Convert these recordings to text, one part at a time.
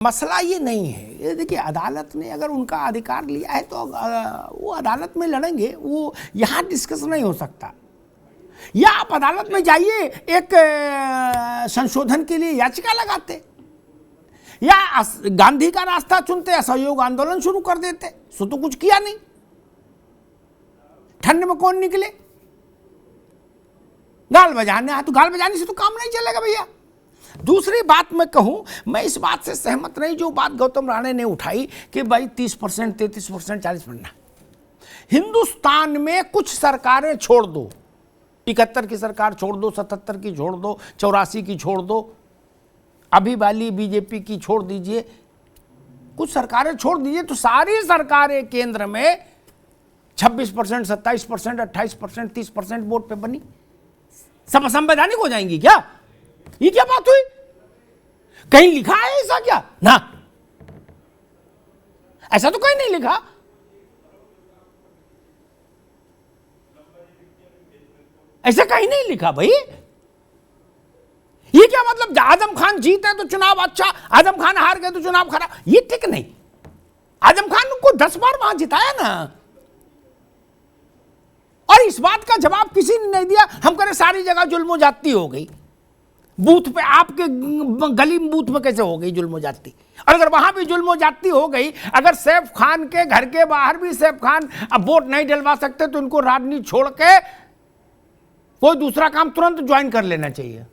मसला ये नहीं है, ये देखिए अदालत ने अगर उनका अधिकार लिया है तो वो अदालत में लड़ेंगे, वो यहाँ डिस्कस नहीं हो सकता। या आप अदालत में जाइए, एक संशोधन के लिए याचिका लगाते, या गांधी का रास्ता चुनते, असहयोग आंदोलन शुरू कर देते। सो तो कुछ किया नहीं, ठंड में कौन निकले, गाल बजाने, तो गाल बजाने से तो काम नहीं चलेगा भैया। दूसरी बात मैं कहूं, मैं इस बात से सहमत नहीं जो बात गौतम राणे ने उठाई कि भाई 30%, 33%, 40%। हिंदुस्तान में कुछ सरकारें छोड़ दो, 71 की सरकार छोड़ दो, 77 की छोड़ दो, 84 की छोड़ दो, अभी वाली बीजेपी की छोड़ दीजिए, कुछ सरकारें छोड़ दीजिए, तो सारी सरकारें केंद्र में 26%, 27%, 28%, 30% वोट पे बनी, सब असंवैधानिक हो जाएंगी क्या? ये क्या बात हुई? कहीं लिखा है ऐसा क्या? ना, ऐसा तो कहीं नहीं लिखा। ऐसा कहीं नहीं लिखा भाई। ये क्या मतलब, आजम खान जीते तो चुनाव अच्छा, आजम खान हार गए तो चुनाव खराब? ये ठीक नहीं। आजम खान को 10 बार वहां जिताया ना, और इस बात का जवाब किसी ने नहीं दिया। हम कह रहे सारी जगह जुल्म जाती हो गई, बूथ पे, आपके गली बूथ में कैसे हो गई जुल्म जाती? और अगर वहां भी जुल्म जाती हो गई, अगर सैफ खान के घर के बाहर भी सैफ खान अब वोट नहीं डलवा सकते, तो उनको राजनीति छोड़ के कोई दूसरा काम तुरंत ज्वाइन कर लेना चाहिए।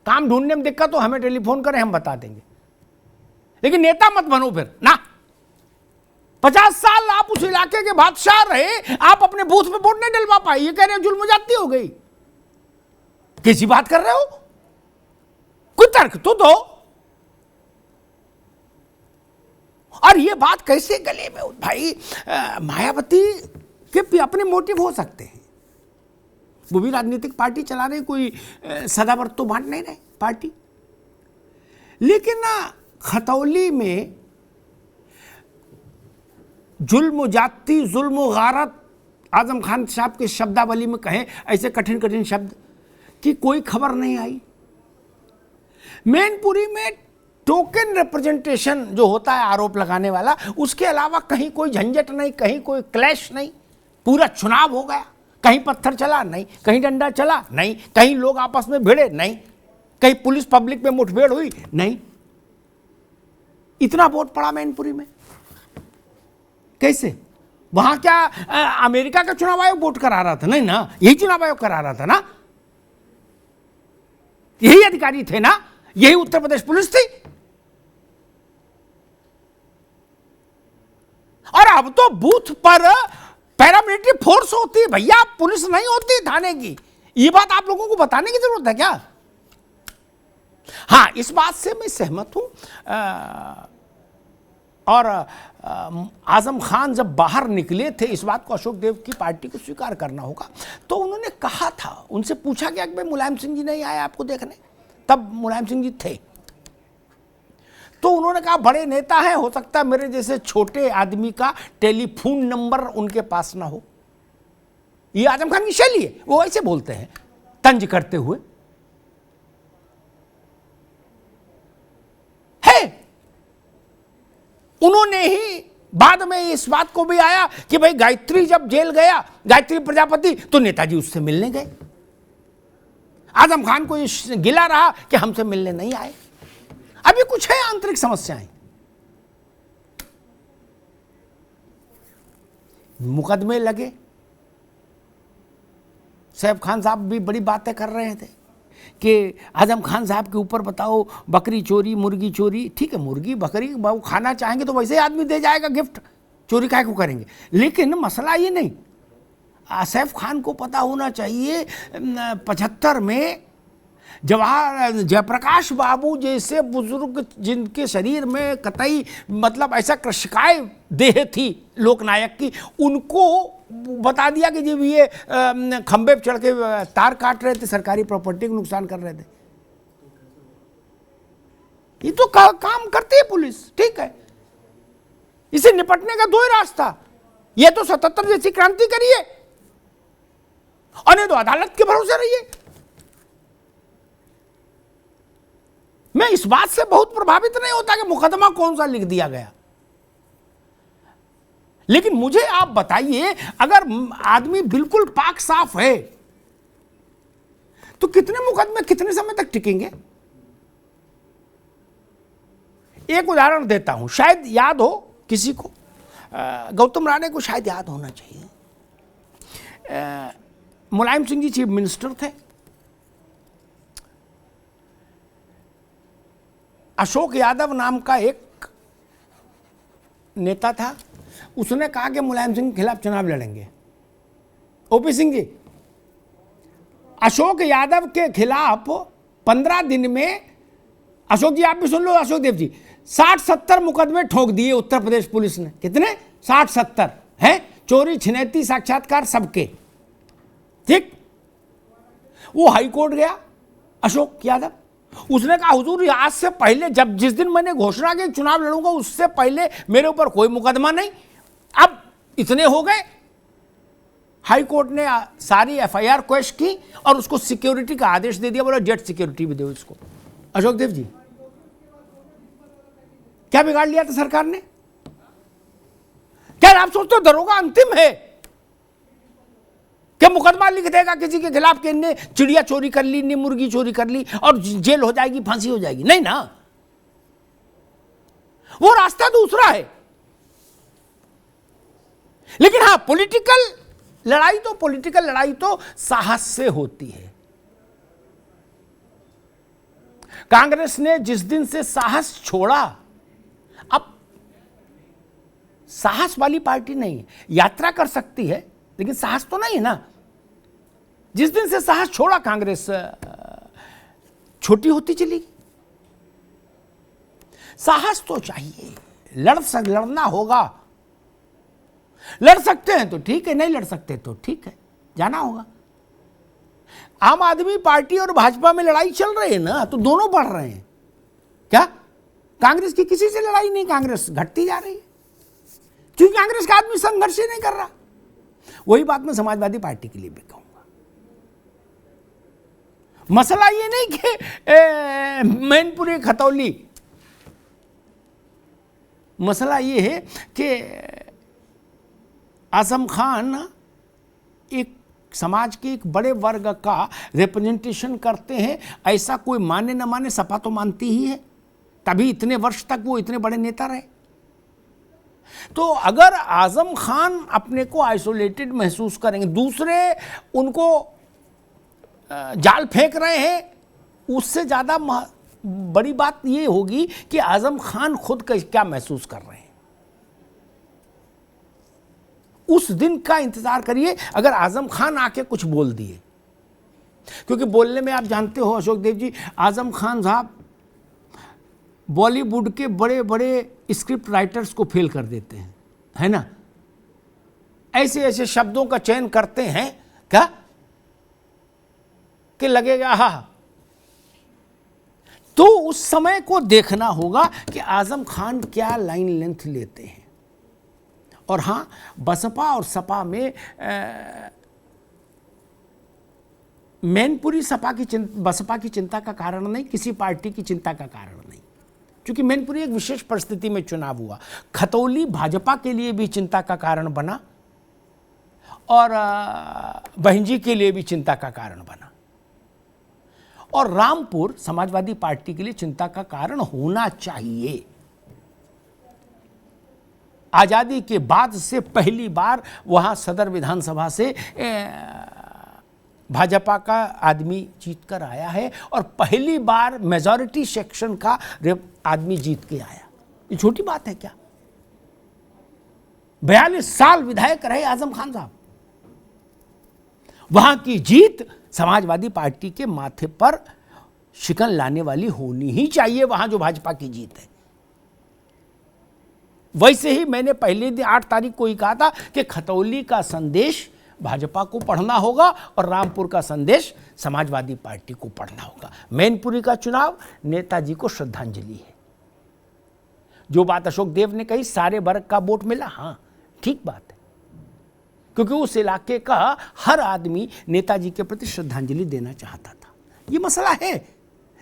काम ढूंढने में दिक्कत हो, हमें टेलीफोन करें, हम बता देंगे, लेकिन नेता मत बनो फिर ना। 50 साल आप उस इलाके के बादशाह रहे, आप अपने बूथ पे वोट नहीं डलवा पाए, ये कह रहे जुल्म जाती हो गई। किसी बात कर रहे हो? कोई तर्क तो दो। और ये बात कैसे गले में भाई, मायावती के भी अपने मोटिव हो सकते हैं, वो भी राजनीतिक पार्टी चला रहे, कोई सदाव्रत तो बांट नहीं रहे पार्टी। लेकिन ना, खतौली में जुल्म जाती, जुल्म गारत, आजम खान साहब के शब्दावली में कहें ऐसे कठिन कठिन शब्द कि कोई खबर नहीं आई। मैनपुरी में टोकन रिप्रेजेंटेशन जो होता है आरोप लगाने वाला, उसके अलावा कहीं कोई झंझट नहीं, कहीं कोई क्लैश नहीं, पूरा चुनाव हो गया। कहीं पत्थर चला नहीं, कहीं डंडा चला नहीं, कहीं लोग आपस में भिड़े नहीं, कहीं पुलिस पब्लिक में मुठभेड़ हुई नहीं। इतना वोट पड़ा मैनपुरी में कैसे? वहां क्या अमेरिका का चुनाव आयोग वोट करा रहा था? नहीं ना, यही चुनाव आयोग करा रहा था ना, यही अधिकारी थे ना, यही उत्तर प्रदेश पुलिस थी। और अब तो बूथ पर पैरामिलिट्री फोर्स होती है भैया, पुलिस नहीं होती थाने की। ये बात आप लोगों को बताने की जरूरत है क्या? हां, इस बात से मैं सहमत हूं। और आजम खान जब बाहर निकले थे, इस बात को अशोक देव की पार्टी को स्वीकार करना होगा। तो उन्होंने कहा था, उनसे पूछा गया कि भाई मुलायम सिंह जी नहीं आए आपको देखने, तब मुलायम सिंह जी थे, तो उन्होंने कहा बड़े नेता हैं, हो सकता है मेरे जैसे छोटे आदमी का टेलीफोन नंबर उनके पास ना हो। ये आजम खान की शैली है, वो ऐसे बोलते हैं तंज करते हुए। है उन्होंने ही बाद में इस बात को भी आया कि भाई गायत्री जब जेल गया, गायत्री प्रजापति, तो नेताजी उससे मिलने गए। आजम खान को गिला रहा कि हमसे मिलने नहीं आए। अभी कुछ है आंतरिक समस्याएं, मुकदमे लगे। सैफ खान साहब भी बड़ी बातें कर रहे थे कि आजम खान साहब के ऊपर बताओ बकरी चोरी, मुर्गी चोरी। ठीक है, मुर्गी बकरी वो खाना चाहेंगे तो वैसे ही आदमी दे जाएगा गिफ्ट, चोरी काहे को करेंगे। लेकिन मसला ये नहीं, सैफ खान को पता होना चाहिए 75 में जयप्रकाश बाबू जैसे बुजुर्ग जिनके शरीर में कतई मतलब ऐसा कृषकाय देह थी लोकनायक की, उनको बता दिया कि जब ये खंबे पे चढ़ के तार काट रहे थे, सरकारी प्रॉपर्टी को नुकसान कर रहे थे। ये तो काम करती है पुलिस, ठीक है, इसे निपटने का दो ही रास्ता, ये तो 77 जैसी क्रांति करिए और नहीं तो अदालत के भरोसे रहिए। मैं इस बात से बहुत प्रभावित नहीं होता कि मुकदमा कौन सा लिख दिया गया, लेकिन मुझे आप बताइए, अगर आदमी बिल्कुल पाक साफ है तो कितने मुकदमे कितने समय तक टिकेंगे? एक उदाहरण देता हूं, शायद याद हो किसी को, गौतम राणे को शायद याद होना चाहिए। मुलायम सिंह जी चीफ मिनिस्टर थे, अशोक यादव नाम का एक नेता था, उसने कहा कि मुलायम सिंह के खिलाफ चुनाव लड़ेंगे। ओपी सिंह जी, अशोक यादव के खिलाफ 15 दिन में, अशोक जी आप भी सुन लो, अशोक देव जी, 60-70 मुकदमे ठोक दिए उत्तर प्रदेश पुलिस ने। कितने? 60-70 हैं, चोरी, छिनैती, साक्षात्कार, सबके। ठीक, वो हाई कोर्ट गया अशोक यादव, उसने कहा हुजूर आज से पहले, जब जिस दिन मैंने घोषणा की चुनाव लड़ूंगा उससे पहले मेरे ऊपर कोई मुकदमा नहीं, अब इतने हो गए। हाई कोर्ट ने सारी एफआईआर क्वेश की और उसको सिक्योरिटी का आदेश दे दिया, बोला जेट सिक्योरिटी भी दो इसको। अशोक देव जी, क्या बिगाड़ लिया था सरकार ने? क्या आप सोचते हो दरोगा अंतिम है? क्या मुकदमा लिख देगा किसी के खिलाफ कि इनने चिड़िया चोरी कर ली, इनने मुर्गी चोरी कर ली और जेल हो जाएगी, फांसी हो जाएगी? नहीं ना, वो रास्ता दूसरा है। लेकिन हां, पॉलिटिकल लड़ाई तो साहस से होती है। कांग्रेस ने जिस दिन से साहस छोड़ा, अब साहस वाली पार्टी नहीं है, यात्रा कर सकती है लेकिन साहस तो नहीं है ना। जिस दिन से साहस छोड़ा कांग्रेस छोटी होती चली गई। साहस तो चाहिए, लड़ना होगा। लड़ सकते हैं तो ठीक है, नहीं लड़ सकते तो ठीक है, जाना होगा। आम आदमी पार्टी और भाजपा में लड़ाई चल रही है ना, तो दोनों बढ़ रहे हैं। क्या कांग्रेस की किसी से लड़ाई नहीं, कांग्रेस घटती जा रही है क्योंकि कांग्रेस का आदमी संघर्ष ही नहीं कर रहा। वही बात मैं समाजवादी पार्टी के लिए भी कहूंगा। मसला ये नहीं कि मैनपुरी खतौली, मसला ये है कि आजम खान एक समाज के एक बड़े वर्ग का रिप्रेजेंटेशन करते हैं, ऐसा कोई माने न माने, सपा तो मानती ही है, तभी इतने वर्ष तक वो इतने बड़े नेता रहे। तो अगर आजम खान अपने को आइसोलेटेड महसूस करेंगे, दूसरे उनको जाल फेंक रहे हैं, उससे ज़्यादा बड़ी बात ये होगी कि आजम खान खुद का क्या महसूस कर रहे हैं। उस दिन का इंतजार करिए अगर आजम खान आके कुछ बोल दिए, क्योंकि बोलने में आप जानते हो अशोक देव जी, आजम खान साहब बॉलीवुड के बड़े बड़े स्क्रिप्ट राइटर्स को फेल कर देते हैं, है ना। ऐसे ऐसे शब्दों का चयन करते हैं क्या कि लगेगा हा। तो उस समय को देखना होगा कि आजम खान क्या लाइन लेंथ लेते हैं। और हां, बसपा और सपा में मैनपुरी बसपा की चिंता का कारण नहीं, किसी पार्टी की चिंता का कारण नहीं, क्योंकि मैनपुरी एक विशेष परिस्थिति में चुनाव हुआ। खतौली भाजपा के लिए भी चिंता का कारण बना और बहनजी के लिए भी चिंता का कारण बना, और रामपुर समाजवादी पार्टी के लिए चिंता का कारण होना चाहिए। आजादी के बाद से पहली बार वहां सदर विधानसभा से भाजपा का आदमी जीत कर आया है और पहली बार मेजॉरिटी सेक्शन का आदमी जीत के आया। ये छोटी बात है क्या? 42 साल विधायक रहे आजम खान साहब। वहां की जीत समाजवादी पार्टी के माथे पर शिकन लाने वाली होनी ही चाहिए, वहां जो भाजपा की जीत है। वैसे ही मैंने पहले दिन 8 तारीख को ही कहा था कि खतौली का संदेश भाजपा को पढ़ना होगा और रामपुर का संदेश समाजवादी पार्टी को पढ़ना होगा। मैनपुरी का चुनाव नेताजी को श्रद्धांजलि है। जो बात अशोक देव ने कही, सारे वर्ग का वोट मिला, हाँ ठीक बात है, क्योंकि उस इलाके का हर आदमी नेताजी के प्रति श्रद्धांजलि देना चाहता था। ये मसला है,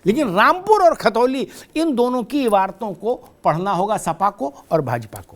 लेकिन रामपुर और खतौली इन दोनों की इबारतों को पढ़ना होगा सपा को और भाजपा को।